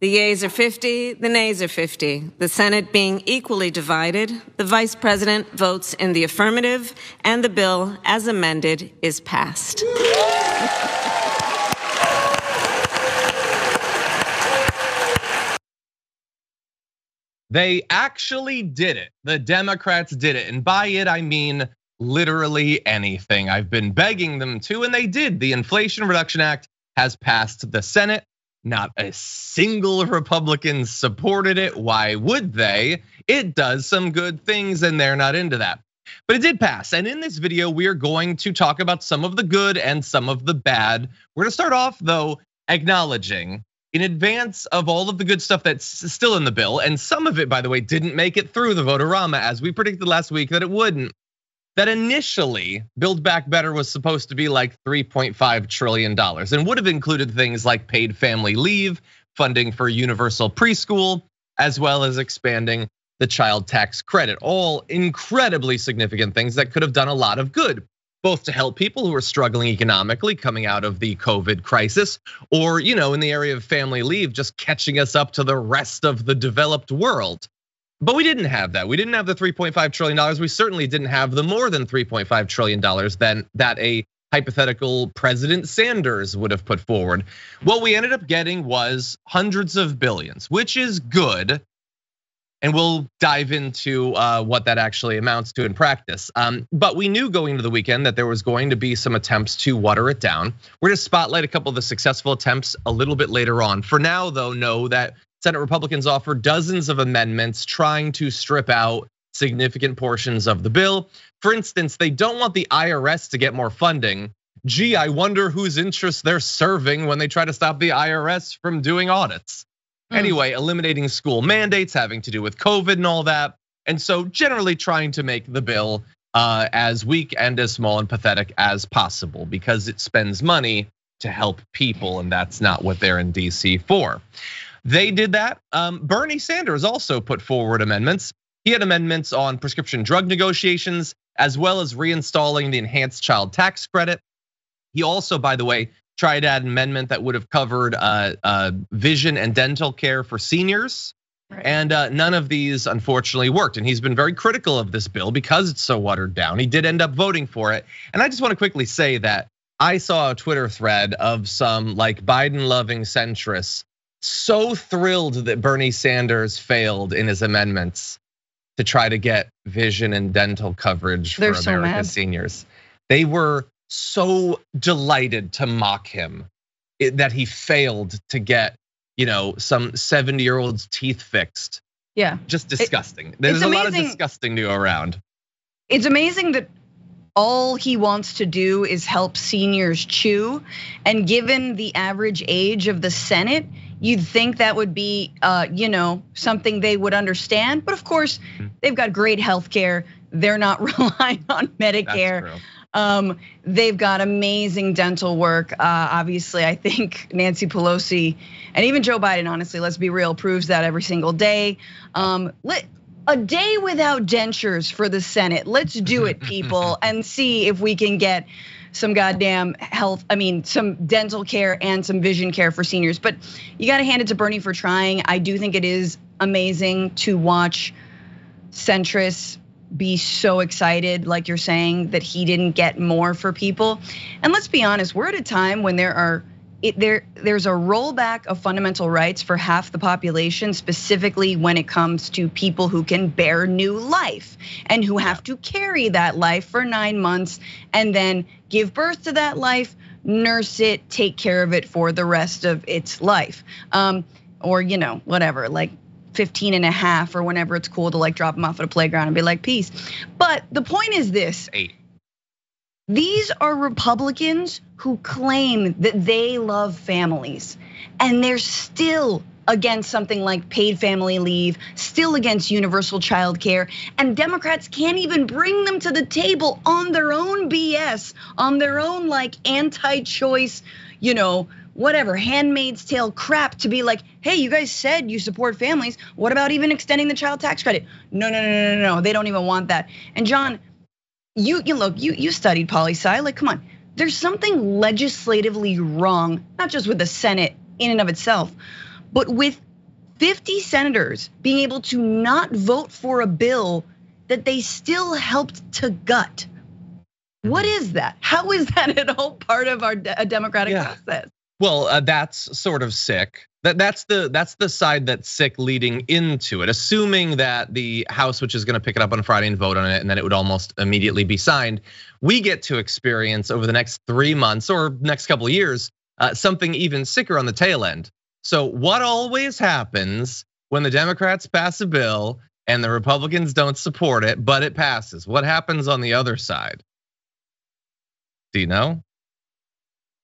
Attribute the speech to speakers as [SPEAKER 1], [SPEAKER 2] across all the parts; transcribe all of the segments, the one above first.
[SPEAKER 1] The yeas are 50, the nays are 50. The Senate being equally divided, the Vice President votes in the affirmative, and the bill, as amended, is passed.
[SPEAKER 2] They actually did it. The Democrats did it. And by it, I mean literally anything. I've been begging them to, and they did. The Inflation Reduction Act has passed the Senate. Not a single Republican supported it. Why would they? It does some good things and they're not into that. But it did pass. And in this video, we are going to talk about some of the good and some of the bad. We're gonna start off though, acknowledging in advance of all of the good stuff that's still in the bill, and some of it, by the way, didn't make it through the vote-a-rama, as we predicted last week that it wouldn't. That initially, Build Back Better was supposed to be like $3.5 trillion and would have included things like paid family leave, funding for universal preschool, as well as expanding the child tax credit. All incredibly significant things that could have done a lot of good, both to help people who are struggling economically coming out of the COVID crisis, or in the area of family leave, just catching us up to the rest of the developed world. But we didn't have that. We didn't have the $3.5 trillion. We certainly didn't have the more than $3.5 trillion that a hypothetical President Sanders would have put forward. What we ended up getting was hundreds of billions, which is good. And we'll dive into what that actually amounts to in practice. But we knew going into the weekend that there was going to be some attempts to water it down. We're gonna spotlight a couple of the successful attempts a little bit later on. For now, though, know that Senate Republicans offered dozens of amendments trying to strip out significant portions of the bill. For instance, they don't want the IRS to get more funding. Gee, I wonder whose interests they're serving when they try to stop the IRS from doing audits. Anyway, eliminating school mandates having to do with COVID and all that. And so generally trying to make the bill as weak and as small and pathetic as possible because it spends money to help people, and that's not what they're in DC for. They did that. Bernie Sanders also put forward amendments. He had amendments on prescription drug negotiations, as well as reinstalling the enhanced child tax credit. He also, by the way, tried to add an amendment that would have covered vision and dental care for seniors. Right. And none of these unfortunately worked. And he's been very critical of this bill because it's so watered down. He did end up voting for it. And I just want to quickly say that I saw a Twitter thread of some like Biden loving centrists so thrilled that Bernie Sanders failed in his amendments to try to get vision and dental coverage for America's seniors. They were so delighted to mock him that he failed to get, some 70-year-old's teeth fixed.
[SPEAKER 3] Yeah.
[SPEAKER 2] Just disgusting. There's a lot of disgusting to go around.
[SPEAKER 3] It's amazing that all he wants to do is help seniors chew. And given the average age of the Senate, you'd think that would be, something they would understand. But of course, they've got great health care. They're not relying on Medicare.
[SPEAKER 2] That's true.
[SPEAKER 3] They've got amazing dental work. Obviously, I think Nancy Pelosi and even Joe Biden, honestly, let's be real, proves that every single day. A day without dentures for the Senate. Let's do it, people, and see if we can get some goddamn some dental care and some vision care for seniors. But you gotta hand it to Bernie for trying. I do think it is amazing to watch centrists be so excited, like you're saying, that he didn't get more for people. And let's be honest, we're at a time when there's a rollback of fundamental rights for half the population, specifically when it comes to people who can bear new life and who have to carry that life for 9 months and then give birth to that life, nurse it, take care of it for the rest of its life. Or whatever, like 15 and a half or whenever it's cool to like drop them off at a playground and be like, peace. But the point is this.
[SPEAKER 2] 8.
[SPEAKER 3] These are Republicans who claim that they love families, and they're still against something like paid family leave, still against universal child care, and Democrats can't even bring them to the table on their own BS, on their own like anti-choice, whatever, Handmaid's Tale crap to be like, hey, you guys said you support families. What about even extending the child tax credit? No, they don't even want that. And John, you studied poli-sci, like, come on. There's something legislatively wrong, not just with the Senate in and of itself, but with 50 senators being able to not vote for a bill that they still helped to gut. What is that? How is that at all part of our democratic process?
[SPEAKER 2] Well, that's sort of sick. That's the side that's sick leading into it. Assuming that the House, which is going to pick it up on Friday and vote on it, and then it would almost immediately be signed, we get to experience over the next 3 months or next couple of years something even sicker on the tail end. So what always happens when the Democrats pass a bill and the Republicans don't support it, but it passes? What happens on the other side? Do you know?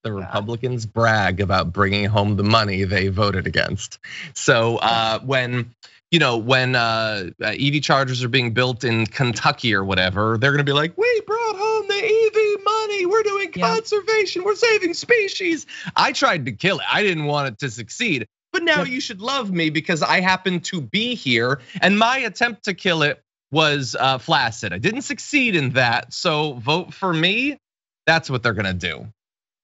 [SPEAKER 2] The Republicans brag about bringing home the money they voted against. So when EV chargers are being built in Kentucky or whatever, they're gonna be like, we brought home the EV money, we're doing conservation, we're saving species. I tried to kill it, I didn't want it to succeed. But now you should love me because I happen to be here, and my attempt to kill it was flaccid. I didn't succeed in that, so vote for me. That's what they're gonna do.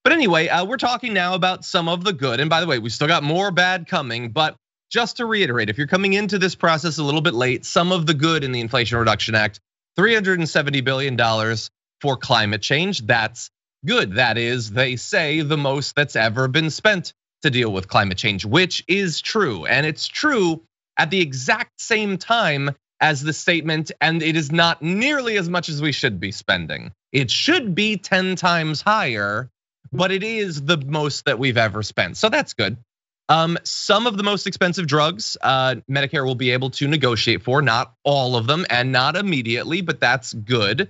[SPEAKER 2] But anyway, we're talking now about some of the good. And by the way, we still got more bad coming, but just to reiterate, if you're coming into this process a little bit late, some of the good in the Inflation Reduction Act, $370 billion for climate change, that's good. That is, they say, the most that's ever been spent to deal with climate change, which is true. And it's true at the exact same time as the statement, and it is not nearly as much as we should be spending. It should be 10 times higher, but it is the most that we've ever spent. So that's good. Some of the most expensive drugs, Medicare will be able to negotiate for, not all of them and not immediately, but that's good.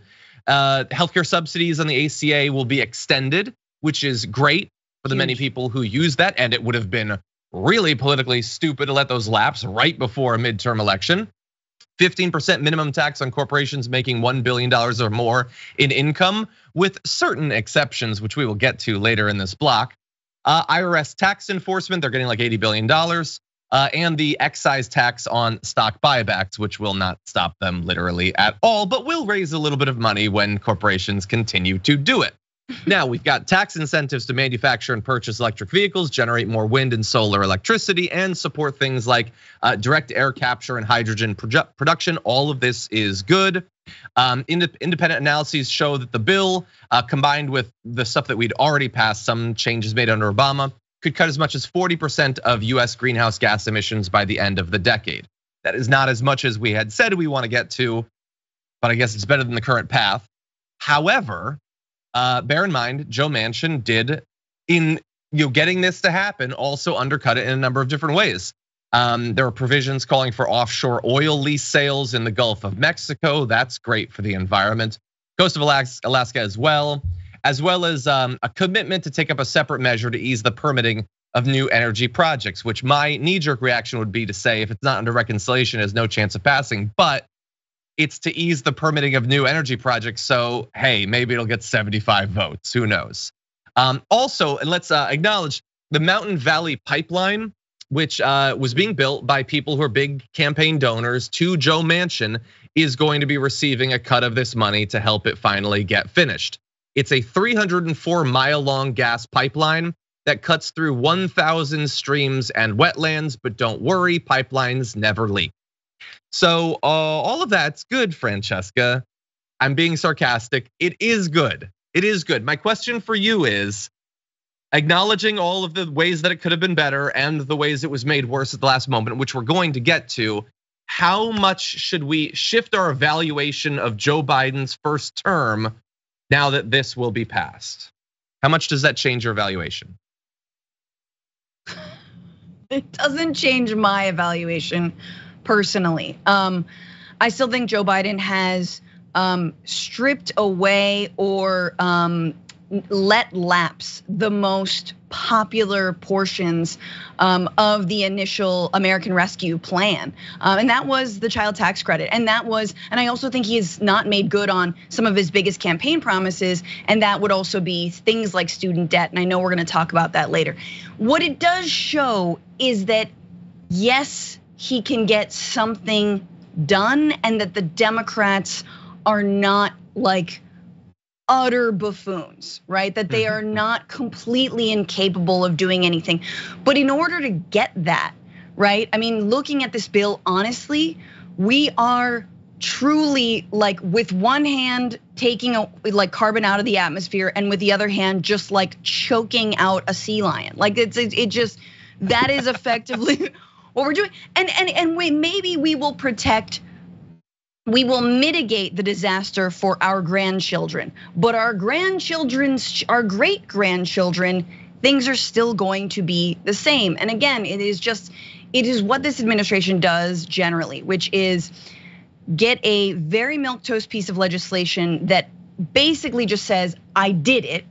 [SPEAKER 2] Healthcare subsidies on the ACA will be extended, which is great for the many people who use that. And it would have been really politically stupid to let those lapse right before a midterm election. 15% minimum tax on corporations making $1 billion or more in income, with certain exceptions, which we will get to later in this block. IRS tax enforcement, they're getting like $80 billion. And the excise tax on stock buybacks, which will not stop them literally at all, but will raise a little bit of money when corporations continue to do it. Now, we've got tax incentives to manufacture and purchase electric vehicles, generate more wind and solar electricity, and support things like direct air capture and hydrogen production. All of this is good. Independent analyses show that the bill, combined with the stuff that we'd already passed, some changes made under Obama, could cut as much as 40% of US greenhouse gas emissions by the end of the decade. That is not as much as we had said we want to get to, but I guess it's better than the current path. However, bear in mind, Joe Manchin did, in getting this to happen, also undercut it in a number of different ways. There were provisions calling for offshore oil lease sales in the Gulf of Mexico. That's great for the environment. Coast of Alaska as well as a commitment to take up a separate measure to ease the permitting of new energy projects, which my knee-jerk reaction would be to say, if it's not under reconciliation, it has no chance of passing, but it's to ease the permitting of new energy projects. So, hey, maybe it'll get 75 votes, who knows? Also, and let's acknowledge the Mountain Valley Pipeline, which was being built by people who are big campaign donors to Joe Manchin, is going to be receiving a cut of this money to help it finally get finished. It's a 304-mile-long gas pipeline that cuts through 1,000 streams and wetlands, but don't worry, pipelines never leak. So all of that's good, Francesca. I'm being sarcastic. It is good. It is good. My question for you is, acknowledging all of the ways that it could have been better and the ways it was made worse at the last moment, which we're going to get to, how much should we shift our evaluation of Joe Biden's first term now that this will be passed? How much does that change your evaluation?
[SPEAKER 3] It doesn't change my evaluation personally. I still think Joe Biden has stripped away or let lapse the most popular portions of the initial American Rescue Plan. And that was the child tax credit. And I also think he has not made good on some of his biggest campaign promises. And that would also be things like student debt. And I know we're gonna talk about that later. What it does show is that, yes, he can get something done and that the Democrats are not like utter buffoons, right? That they are not completely incapable of doing anything. But in order to get that, right? I mean, looking at this bill, honestly, we are truly like with one hand taking like carbon out of the atmosphere and with the other hand just like choking out a sea lion. Like it just, that is effectively what we're doing. And maybe we will mitigate the disaster for our grandchildren, but our great grandchildren, things are still going to be the same. And again, it is what this administration does generally, which is get a very milquetoast piece of legislation that basically just says, I did it,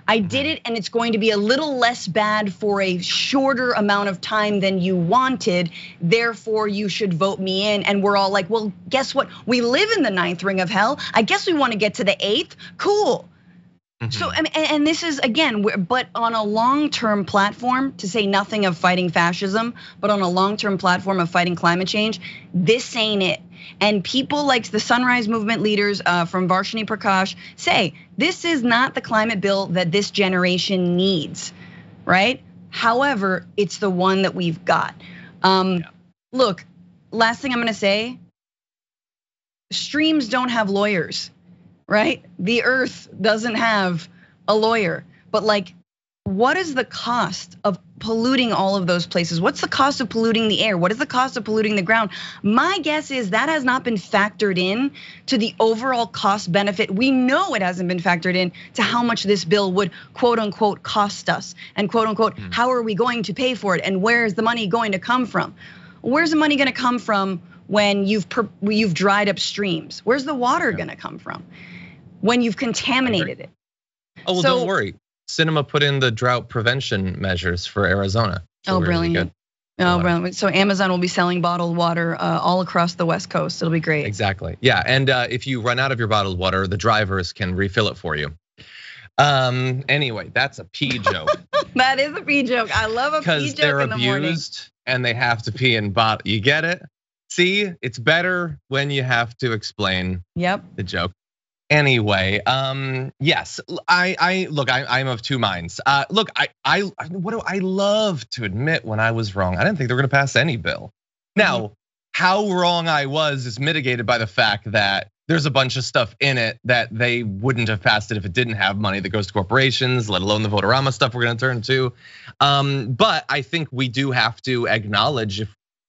[SPEAKER 3] and it's going to be a little less bad for a shorter amount of time than you wanted, therefore you should vote me in. And we're all like, well, guess what? We live in the 9th ring of hell. I guess we wanna get to the 8th, cool. So, and this is again, but on a long-term platform, to say nothing of fighting fascism, but on a long-term platform of fighting climate change, this ain't it. And people like the Sunrise Movement leaders from Varshini Prakash say, this is not the climate bill that this generation needs, right? However, it's the one that we've got. Look, last thing I'm gonna say, streams don't have lawyers. Right? The earth doesn't have a lawyer, but like, what is the cost of polluting all of those places? What's the cost of polluting the air? What is the cost of polluting the ground? My guess is that has not been factored in to the overall cost benefit. We know it hasn't been factored in to how much this bill would quote unquote cost us, and quote unquote, how are we going to pay for it? And where is the money going to come from? Where's the money gonna come from when you've dried up streams? Where's the water gonna come from when you've contaminated it?
[SPEAKER 2] Oh, well, don't worry. Sinema put in the drought prevention measures for Arizona.
[SPEAKER 3] So brilliant. Really brilliant. So Amazon will be selling bottled water all across the West Coast. It'll be great.
[SPEAKER 2] Exactly. Yeah, and if you run out of your bottled water, the drivers can refill it for you. Anyway, that's a pee joke.
[SPEAKER 3] That is a pee joke. I love a pee joke in the morning. Because they're
[SPEAKER 2] abused and they have to pee in bottle. You get it? See, it's better when you have to explain the joke. Anyway, yes, I'm of two minds. Look, I love to admit when I was wrong. I didn't think they were gonna pass any bill. Now, how wrong I was is mitigated by the fact that there's a bunch of stuff in it that they wouldn't have passed it if it didn't have money that goes to corporations, let alone the Votorama stuff we're gonna turn to. But I think we do have to acknowledge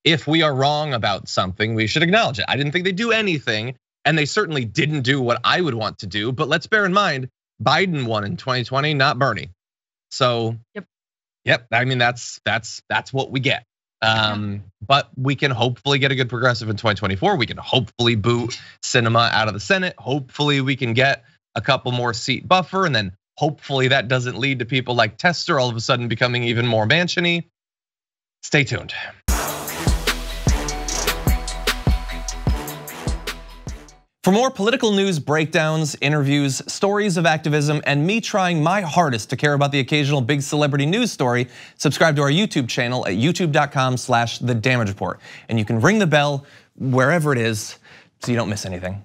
[SPEAKER 2] if we are wrong about something, we should acknowledge it. I didn't think they'd do anything. And they certainly didn't do what I would want to do, but let's bear in mind, Biden won in 2020, not Bernie. So, yep. I mean, that's what we get. But we can hopefully get a good progressive in 2024. We can hopefully boot Sinema out of the Senate. Hopefully we can get a couple more seat buffer, and then hopefully that doesn't lead to people like Tester all of a sudden becoming even more Manchin-y. Stay tuned. For more political news, breakdowns, interviews, stories of activism, and me trying my hardest to care about the occasional big celebrity news story, subscribe to our YouTube channel at youtube.com/The Damage Report. And you can ring the bell wherever it is so you don't miss anything.